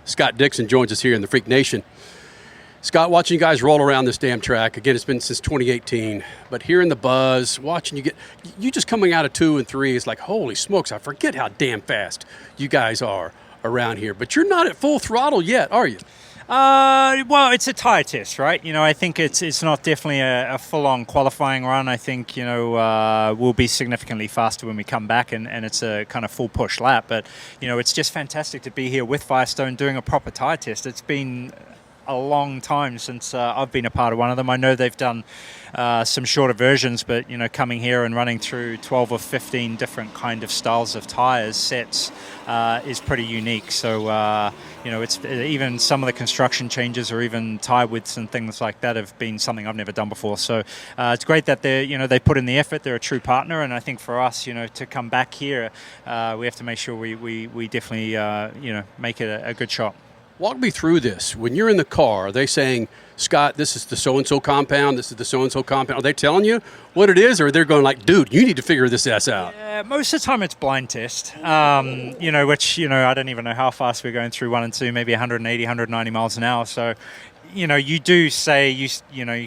Scott Dixon joins us here in the Freak Nation. Scott, watching you guys roll around this damn track, again, it's been since 2018, but hearing the buzz, watching you just coming out of 2 and 3, it's like, holy smokes, I forget how damn fast you guys are around here. But you're not at full throttle yet, are you? Well, it's a tire test, right? I think it's not definitely a full-on qualifying run. I think, we'll be significantly faster when we come back, and it's a kind of full push lap. But, it's just fantastic to be here with Firestone doing a proper tire test. It's been a long time since I've been a part of one of them. I know they've done some shorter versions, but coming here and running through 12 or 15 different kind of styles of tires sets is pretty unique. So it's even some of the construction changes or even tire widths and things like that have been something I've never done before. So it's great that they put in the effort. They're a true partner, and I think for us, to come back here, we have to make sure we definitely make it a good shot. Walk me through this. When you're in the car, are they saying, Scott, this is the so-and-so compound, this is the so-and-so compound? Are they telling you what it is, or they're going like, dude, you need to figure this ass out? Yeah, most of the time it's blind test, which, I don't even know how fast we're going through 1 and 2, maybe 180, 190 miles an hour. So, you do say,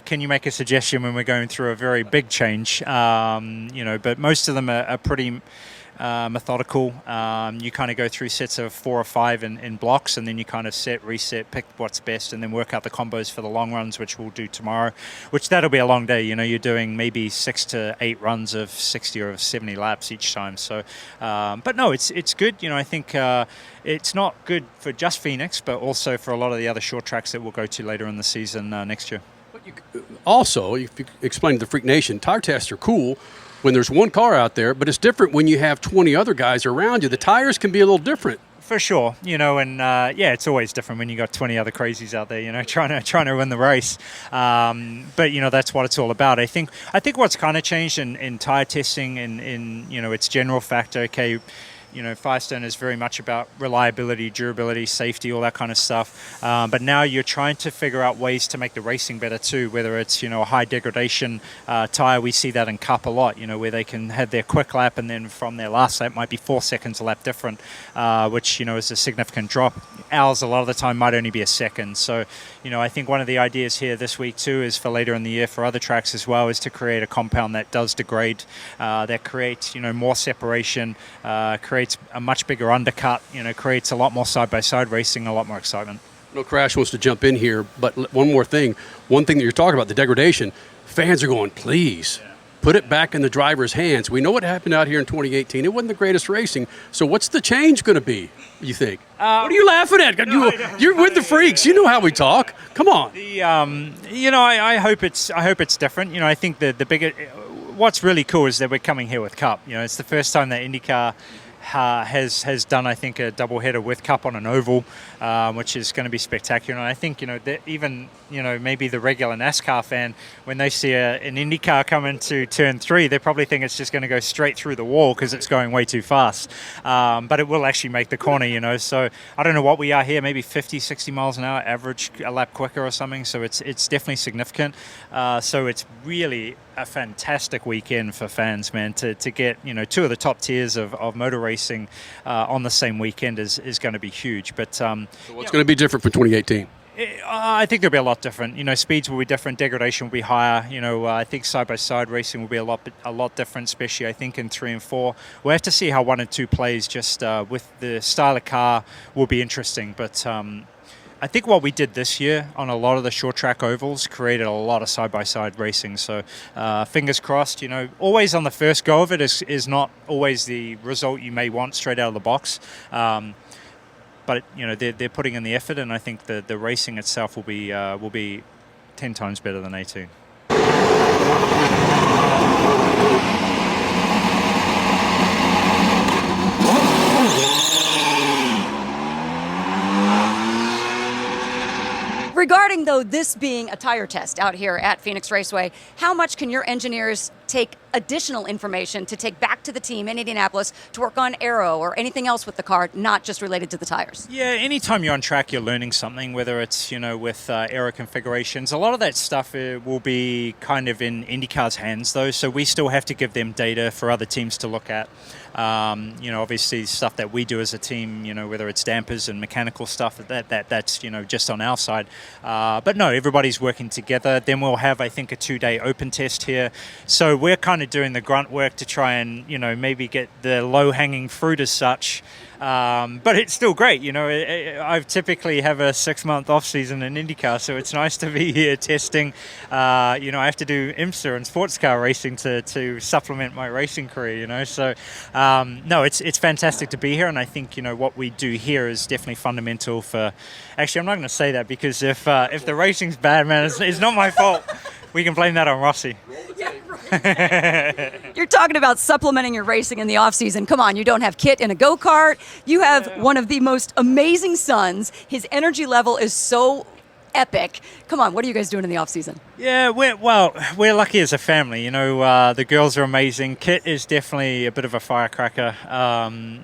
can you make a suggestion when we're going through a very big change? But most of them are pretty methodical. You kind of go through sets of 4 or 5 in blocks, and then you kind of set, reset, pick what's best, and then work out the combos for the long runs, which we'll do tomorrow, which that'll be a long day. You're doing maybe 6 to 8 runs of 60 or 70 laps each time. So, but no, it's good. I think it's not good for just Phoenix, but also for a lot of the other short tracks that we'll go to later in the season next year. Also, if you explain to the Freak Nation, tire tests are cool when there's one car out there, but it's different when you have 20 other guys around you. The tires can be a little different. For sure, it's always different when you got 20 other crazies out there, trying to win the race. But that's what it's all about. I think what's kind of changed in tire testing in its general factor. Okay, Firestone is very much about reliability, durability, safety, all that kind of stuff. But now you're trying to figure out ways to make the racing better too, whether it's, a high degradation tire. We see that in Cup a lot, where they can have their quick lap and then from their last lap might be 4 seconds a lap different, which, is a significant drop. Ours a lot of the time might only be a second. So, I think one of the ideas here this week too is for later in the year for other tracks as well is to create a compound that does degrade, that creates, more separation, creates a much bigger undercut, creates a lot more side-by-side racing, a lot more excitement. No, Crash wants to jump in here, but one more thing. One thing that you're talking about, the degradation, fans are going, please, put it back in the driver's hands. We know what happened out here in 2018. It wasn't the greatest racing. So what's the change going to be, you think? What are you laughing at? You're with the freaks. You know how we talk. Come on. I hope it's different. I think the bigger, what's really cool is that we're coming here with Cup. It's the first time that IndyCar has done, I think, a doubleheader with Cup on an oval, which is going to be spectacular. And I think, that even, maybe the regular NASCAR fan, when they see an IndyCar come into turn 3, they probably think it's just going to go straight through the wall because it's going way too fast. But it will actually make the corner, So I don't know what we are here, maybe 50, 60 miles an hour, average a lap quicker or something. So it's definitely significant. So it's really a fantastic weekend for fans, man, to get, 2 of the top tiers of motor racing on the same weekend is going to be huge. But so what's going to be different for 2018? I think there'll be a lot different. Speeds will be different, degradation will be higher. I think side-by-side racing will be a lot different, especially I think in 3 and 4. We'll have to see how 1 and 2 plays. Just with the style of car will be interesting, but. I think what we did this year on a lot of the short track ovals created a lot of side-by-side racing. So fingers crossed, always on the first go of it is not always the result you may want straight out of the box. But, they're putting in the effort, and I think the racing itself will be 10 times better than 18. Regarding, though, this being a tire test out here at Phoenix Raceway, how much can your engineers take additional information to take back to the team in Indianapolis to work on aero or anything else with the car, not just related to the tires? Yeah, anytime you're on track, you're learning something, whether it's, with aero configurations. A lot of that stuff will be kind of in IndyCar's hands, though, so we still have to give them data for other teams to look at. Obviously stuff that we do as a team, whether it's dampers and mechanical stuff, that's just on our side. But no, everybody's working together. Then we'll have, I think, a 2-day open test here. So we're kind of doing the grunt work to try and, maybe get the low-hanging fruit as such. But it's still great, I typically have a 6-month off season in IndyCar, so it's nice to be here testing. I have to do IMSA and sports car racing to supplement my racing career, So, no, it's fantastic to be here, and I think, what we do here is definitely fundamental for... Actually, I'm not going to say that, because if the racing's bad, man, it's not my fault. We can blame that on Rossi. Yeah, right. You're talking about supplementing your racing in the off-season. Come on, you don't have Kit in a go-kart. You have one of the most amazing sons. His energy level is so epic. Come on, what are you guys doing in the off-season? Yeah, we're lucky as a family. The girls are amazing. Kit is definitely a bit of a firecracker.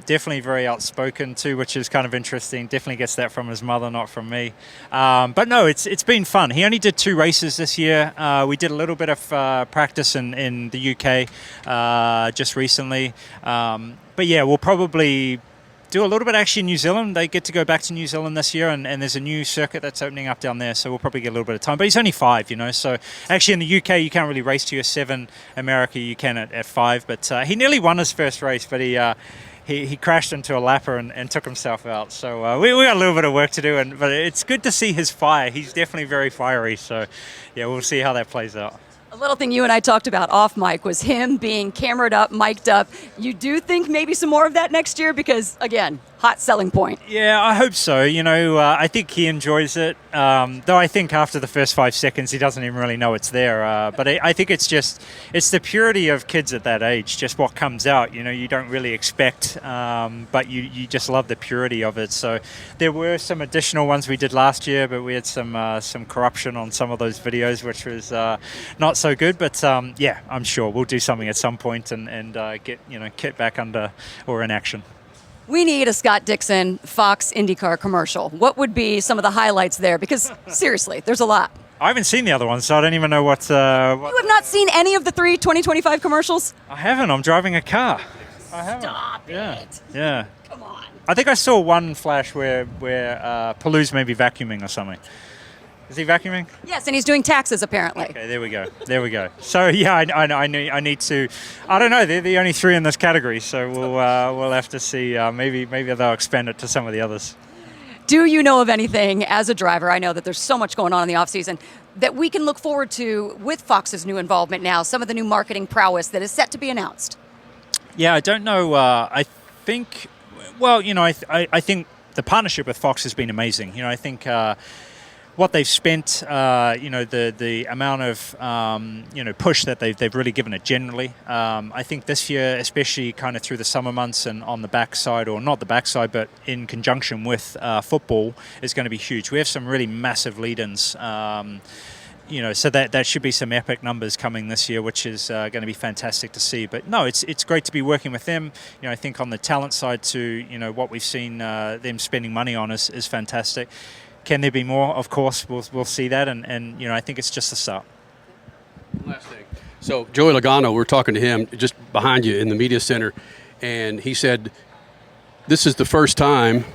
Definitely very outspoken too, which is kind of interesting. Definitely gets that from his mother, not from me. But no, it's been fun. He only did 2 races this year. We did a little bit of practice in the UK just recently. But yeah, we'll probably do a little bit actually in New Zealand. They get to go back to New Zealand this year, and there's a new circuit that's opening up down there, so we'll probably get a little bit of time. But he's only 5, so actually in the UK you can't really race to your 7. America you can at 5, but he nearly won his first race, but he crashed into a lapper and took himself out. So we got a little bit of work to do, but it's good to see his fire. He's definitely very fiery, so yeah, we'll see how that plays out. A little thing you and I talked about off mic was him being cameraed up, mic'd up. You do think maybe some more of that next year? Because, again, hot selling point. Yeah, I hope so. I think he enjoys it. Though I think after the first 5 seconds, he doesn't even really know it's there. But I think it's the purity of kids at that age, just what comes out. You don't really expect, but you just love the purity of it. So there were some additional ones we did last year, but we had some corruption on some of those videos, which was not so good. But yeah, I'm sure we'll do something at some point and get Kit back under or in action. We need a Scott Dixon Fox IndyCar commercial. What would be some of the highlights there? Because seriously, there's a lot. I haven't seen the other one, so I don't even know what... You have not seen any of the 3 2025 commercials? I haven't. I'm driving a car. I haven't. Stop it. Yeah. Come on. I think I saw one flash where Palou's maybe vacuuming or something. Is he vacuuming? Yes, and he's doing taxes apparently. Okay, there we go. So yeah, I need to. I don't know. They're the only 3 in this category, so we'll have to see. Maybe they'll expand it to some of the others. Do you know of anything as a driver? I know that there's so much going on in the off season that we can look forward to with Fox's new involvement now. Some of the new marketing prowess that is set to be announced. Yeah, I don't know. I think. Well, I think the partnership with Fox has been amazing. I think. What they've spent, the amount of, push that they've really given it generally. I think this year, especially kind of through the summer months and on the backside, or not the backside, but in conjunction with football, is going to be huge. We have some really massive lead-ins, so that should be some epic numbers coming this year, which is going to be fantastic to see. But no, it's great to be working with them. I think on the talent side too, what we've seen them spending money on is fantastic. Can there be more? Of course, we'll see that, and I think it's just the start. Last thing. So Joey Logano, we're talking to him just behind you in the media center, and he said, "This is the first time."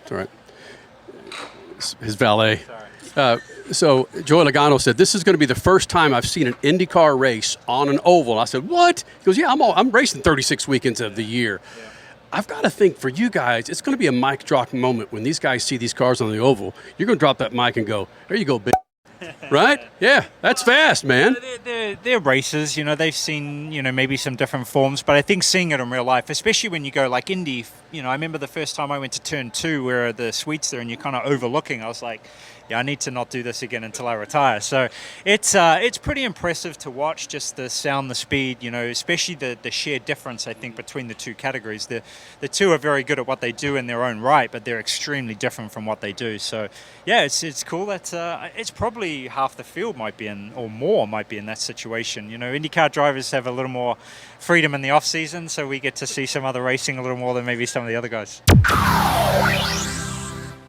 It's all right. His valet. So Joey Logano said, "This is going to be the first time I've seen an IndyCar race on an oval." I said, "What?" He goes, "Yeah, I'm racing 36 weekends of the year." Yeah. I've got to think for you guys, it's going to be a mic drop moment when these guys see these cars on the oval. You're going to drop that mic and go, "There you go, bitch." Right? Yeah, that's fast, man. They're racers, they've seen, maybe some different forms, but I think seeing it in real life, especially when you go like Indy, I remember the first time I went to turn 2 where the suite's there and you're kind of overlooking, I was like, yeah, I need to not do this again until I retire. So it's pretty impressive to watch, just the sound, the speed, especially the sheer difference, I think, between the 2 categories. The 2 are very good at what they do in their own right, but they're extremely different from what they do. So yeah, it's cool that it's probably half the field might be in, or more might be in that situation. IndyCar drivers have a little more freedom in the off season, so we get to see some other racing a little more than maybe some of the other guys.